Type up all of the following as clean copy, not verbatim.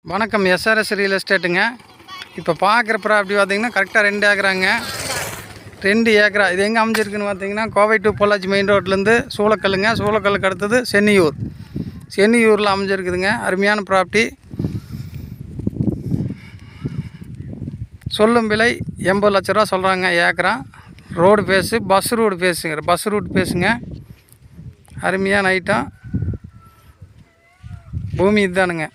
வணக்கம். SRS real எஸ்டேட்டுங்க. இப்போ பார்க்குற ப்ராப்பர்ட்டி பார்த்தீங்கன்னா கரெக்டாக 2 ஏக்கராங்க. 2 ஏக்கரா. இது எங்கே அமைஞ்சிருக்குன்னு பார்த்தீங்கன்னா கோவை டு பொள்ளாச்சி மெயின் ரோட்லேருந்து சூளக்கல்லுங்க. சூளக்கல்லுக்கு அடுத்தது சென்னியூர். சென்னியூரில் அமைஞ்சிருக்குதுங்க. அருமையான ப்ராப்பர்ட்டி. சொல்லும் விலை 80 லட்ச ரூபா சொல்கிறாங்க ஏக்கரா. ரோடு பேஸு, பஸ் ரூட் பேஸுங்க. அருமையான ஐட்டம். பூமி இதுதானுங்க.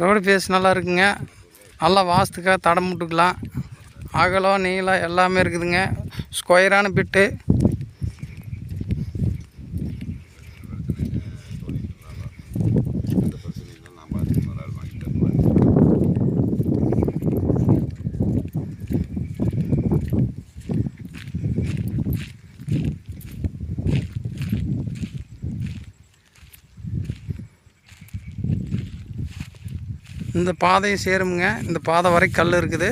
ரோடு பேஸ் நல்லா இருக்குங்க. நல்லா வாஸ்துக்காக தடம் விட்டுக்கலாம். அகலம் நீளம் எல்லாமே இருக்குதுங்க. ஸ்கொயரான பிட்டு. இந்த பாதையும் சேருமுங்க. இந்த பாதை வரை கல் இருக்குது.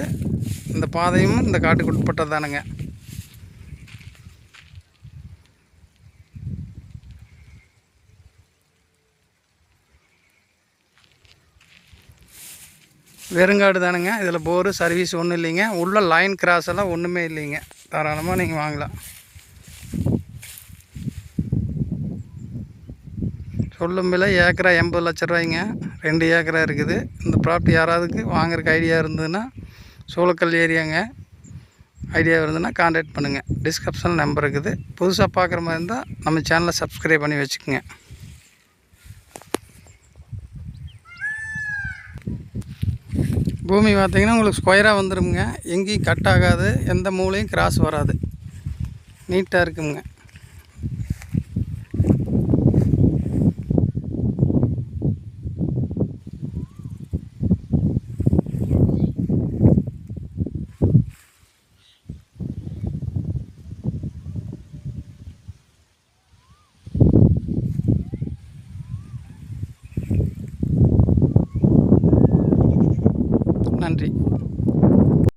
இந்த பாதையும் இந்த காட்டுக்கு உட்பட்டது தானுங்க. வெறுங்காடு தானுங்க. இதில் போரு சர்வீஸ் ஒன்றும் இல்லைங்க. உள்ள லைன் கிராஸ் எல்லாம் ஒன்றுமே இல்லைங்க. தாராளமாக நீங்கள் வாங்கலாம். சொல்லும் விலை ஏக்கரா 80 லட்ச ரூபாய்ங்க. 2 ஏக்கரா இருக்குது. இந்த ப்ராப்பர்ட்டி யாராவதுக்கு வாங்குறதுக்கு ஐடியா இருந்ததுன்னா சூளக்கல் ஏரியாங்க. ஐடியா இருந்ததுன்னா கான்டாக்ட் பண்ணுங்கள். டிஸ்கிரிப்ஷனில் நம்பர் இருக்குது. புதுசாக பார்க்குற மாதிரி இருந்தால் நம்ம சேனலை சப்ஸ்கிரைப் பண்ணி வச்சுக்கோங்க. பூமி பார்த்திங்கன்னா உங்களுக்கு ஸ்கொயராக வந்துடுங்க. எங்கேயும் கட் ஆகாது. எந்த மூலையும் கிராஸ் வராது. நீட்டாக இருக்குங்க. நன்றி.